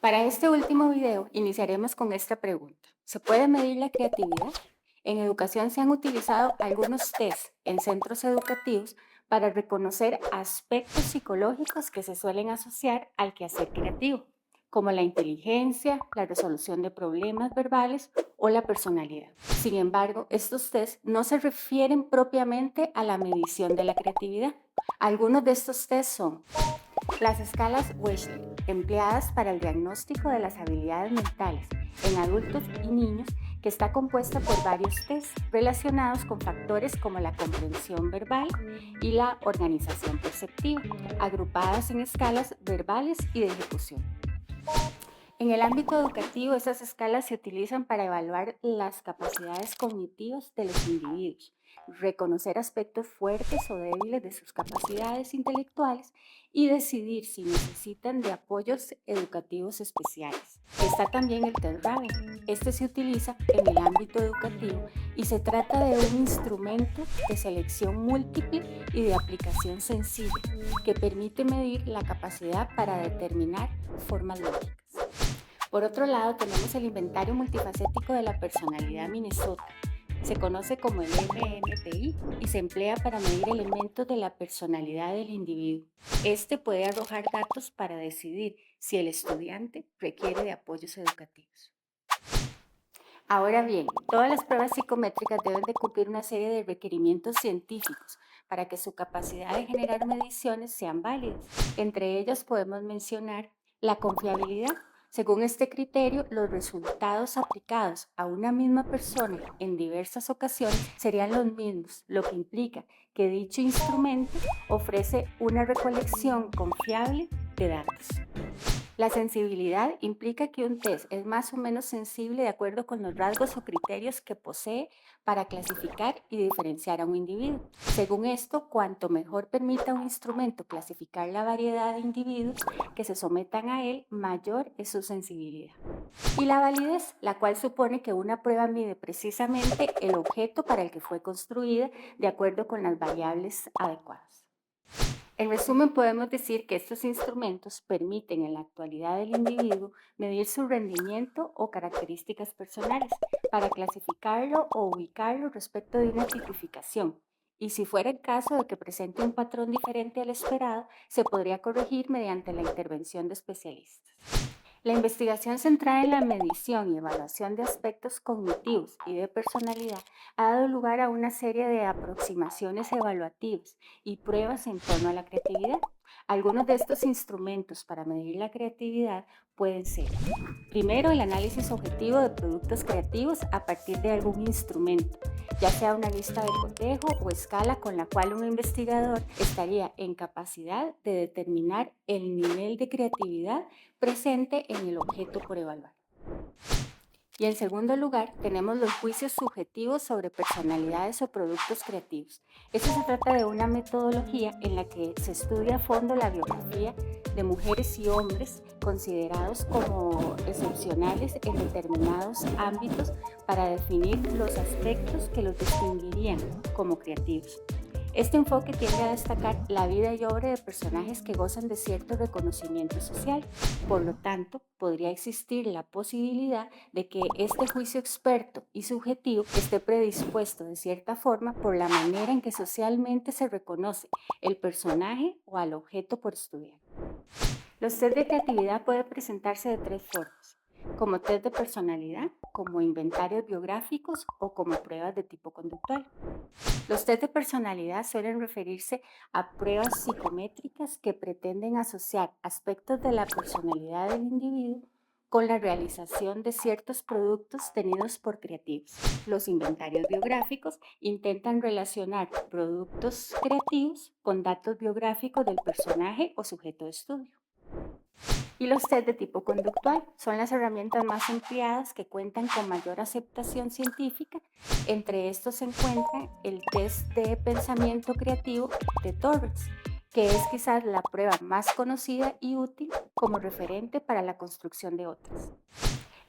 Para este último video, iniciaremos con esta pregunta. ¿Se puede medir la creatividad? En educación se han utilizado algunos test en centros educativos para reconocer aspectos psicológicos que se suelen asociar al quehacer creativo, como la inteligencia, la resolución de problemas verbales o la personalidad. Sin embargo, estos test no se refieren propiamente a la medición de la creatividad. Algunos de estos test son las escalas Wechsler, empleadas para el diagnóstico de las habilidades mentales en adultos y niños, que está compuesta por varios tests relacionados con factores como la comprensión verbal y la organización perceptiva, agrupadas en escalas verbales y de ejecución. En el ámbito educativo, esas escalas se utilizan para evaluar las capacidades cognitivas de los individuos, reconocer aspectos fuertes o débiles de sus capacidades intelectuales y decidir si necesitan de apoyos educativos especiales. Está también el test Raven. Este se utiliza en el ámbito educativo y se trata de un instrumento de selección múltiple y de aplicación sencilla que permite medir la capacidad para determinar formas lógicas. Por otro lado, tenemos el inventario multifacético de la personalidad Minnesota. Se conoce como el MMPI y se emplea para medir elementos de la personalidad del individuo. Este puede arrojar datos para decidir si el estudiante requiere de apoyos educativos. Ahora bien, todas las pruebas psicométricas deben de cumplir una serie de requerimientos científicos para que su capacidad de generar mediciones sean válidas. Entre ellas podemos mencionar la confiabilidad. Según este criterio, los resultados aplicados a una misma persona en diversas ocasiones serían los mismos, lo que implica que dicho instrumento ofrece una recolección confiable de datos. La sensibilidad implica que un test es más o menos sensible de acuerdo con los rasgos o criterios que posee para clasificar y diferenciar a un individuo. Según esto, cuanto mejor permita un instrumento clasificar la variedad de individuos que se sometan a él, mayor es su sensibilidad. Y la validez, la cual supone que una prueba mide precisamente el objeto para el que fue construida de acuerdo con las variables adecuadas. En resumen, podemos decir que estos instrumentos permiten en la actualidad del individuo medir su rendimiento o características personales para clasificarlo o ubicarlo respecto de una tipificación. Y si fuera el caso de que presente un patrón diferente al esperado, se podría corregir mediante la intervención de especialistas. La investigación centrada en la medición y evaluación de aspectos cognitivos y de personalidad ha dado lugar a una serie de aproximaciones evaluativas y pruebas en torno a la creatividad. Algunos de estos instrumentos para medir la creatividad pueden ser, primero, el análisis objetivo de productos creativos a partir de algún instrumento, ya sea una lista de cotejo o escala con la cual un investigador estaría en capacidad de determinar el nivel de creatividad presente en el objeto por evaluar. Y en segundo lugar, tenemos los juicios subjetivos sobre personalidades o productos creativos. Esto se trata de una metodología en la que se estudia a fondo la biografía de mujeres y hombres considerados como excepcionales en determinados ámbitos para definir los aspectos que los distinguirían como creativos. Este enfoque tiende a destacar la vida y obra de personajes que gozan de cierto reconocimiento social. Por lo tanto, podría existir la posibilidad de que este juicio experto y subjetivo esté predispuesto de cierta forma por la manera en que socialmente se reconoce el personaje o al objeto por estudiar. Los test de creatividad pueden presentarse de tres formas: como test de personalidad, como inventarios biográficos o como pruebas de tipo conductual. Los test de personalidad suelen referirse a pruebas psicométricas que pretenden asociar aspectos de la personalidad del individuo con la realización de ciertos productos tenidos por creativos. Los inventarios biográficos intentan relacionar productos creativos con datos biográficos del personaje o sujeto de estudio. Y los test de tipo conductual son las herramientas más empleadas que cuentan con mayor aceptación científica. Entre estos se encuentra el test de pensamiento creativo de Torres, que es quizás la prueba más conocida y útil como referente para la construcción de otras.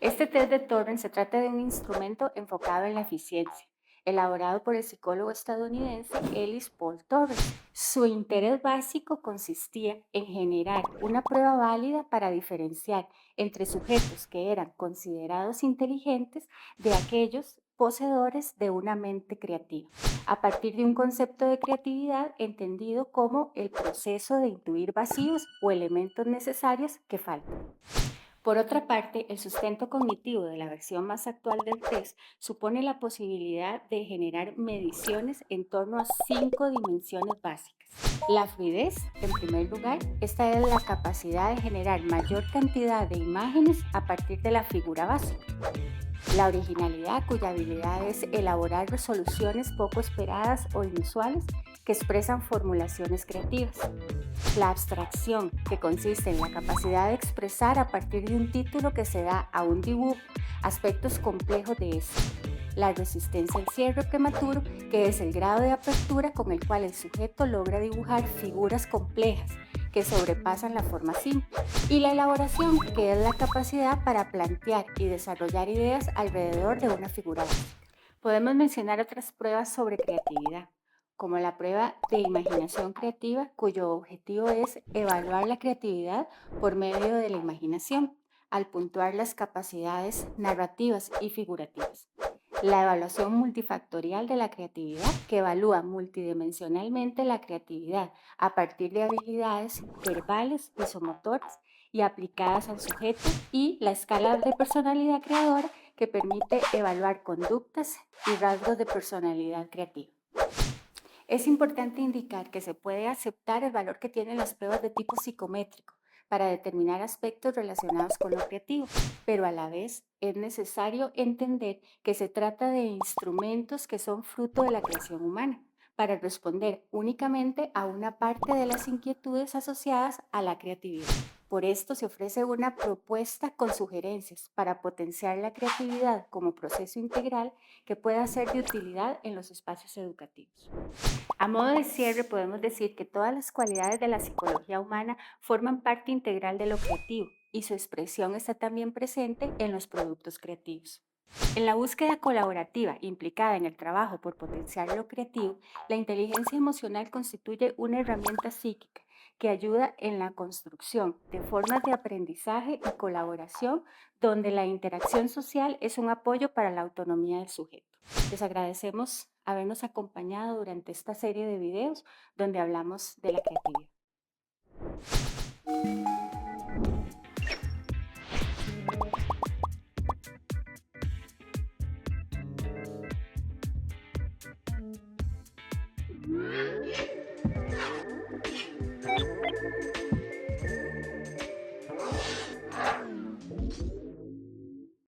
Este test de Torrens se trata de un instrumento enfocado en la eficiencia. elaborado por el psicólogo estadounidense Ellis Paul Torres. Su interés básico consistía en generar una prueba válida para diferenciar entre sujetos que eran considerados inteligentes de aquellos poseedores de una mente creativa, a partir de un concepto de creatividad entendido como el proceso de intuir vacíos o elementos necesarios que faltan. Por otra parte, el sustento cognitivo de la versión más actual del test supone la posibilidad de generar mediciones en torno a 5 dimensiones básicas. La fluidez, en primer lugar, esta es la capacidad de generar mayor cantidad de imágenes a partir de la figura básica. La originalidad, cuya habilidad es elaborar resoluciones poco esperadas o inusuales que expresan formulaciones creativas. La abstracción, que consiste en la capacidad de expresar a partir de un título que se da a un dibujo aspectos complejos de este. La resistencia al cierre prematuro, que es el grado de apertura con el cual el sujeto logra dibujar figuras complejas que sobrepasan la forma simple. Y la elaboración, que es la capacidad para plantear y desarrollar ideas alrededor de una figura básica. Podemos mencionar otras pruebas sobre creatividad, como la prueba de imaginación creativa, cuyo objetivo es evaluar la creatividad por medio de la imaginación, al puntuar las capacidades narrativas y figurativas. La evaluación multifactorial de la creatividad, que evalúa multidimensionalmente la creatividad a partir de habilidades verbales, visomotoras y aplicadas al sujeto, y la escala de personalidad creadora, que permite evaluar conductas y rasgos de personalidad creativa. Es importante indicar que se puede aceptar el valor que tienen las pruebas de tipo psicométrico para determinar aspectos relacionados con lo creativo, pero a la vez es necesario entender que se trata de instrumentos que son fruto de la creación humana para responder únicamente a una parte de las inquietudes asociadas a la creatividad. Por esto se ofrece una propuesta con sugerencias para potenciar la creatividad como proceso integral que pueda ser de utilidad en los espacios educativos. A modo de cierre, podemos decir que todas las cualidades de la psicología humana forman parte integral de lo creativo y su expresión está también presente en los productos creativos. En la búsqueda colaborativa implicada en el trabajo por potenciar lo creativo, la inteligencia emocional constituye una herramienta psíquica que ayuda en la construcción de formas de aprendizaje y colaboración donde la interacción social es un apoyo para la autonomía del sujeto. Les agradecemos habernos acompañado durante esta serie de videos donde hablamos de la creatividad.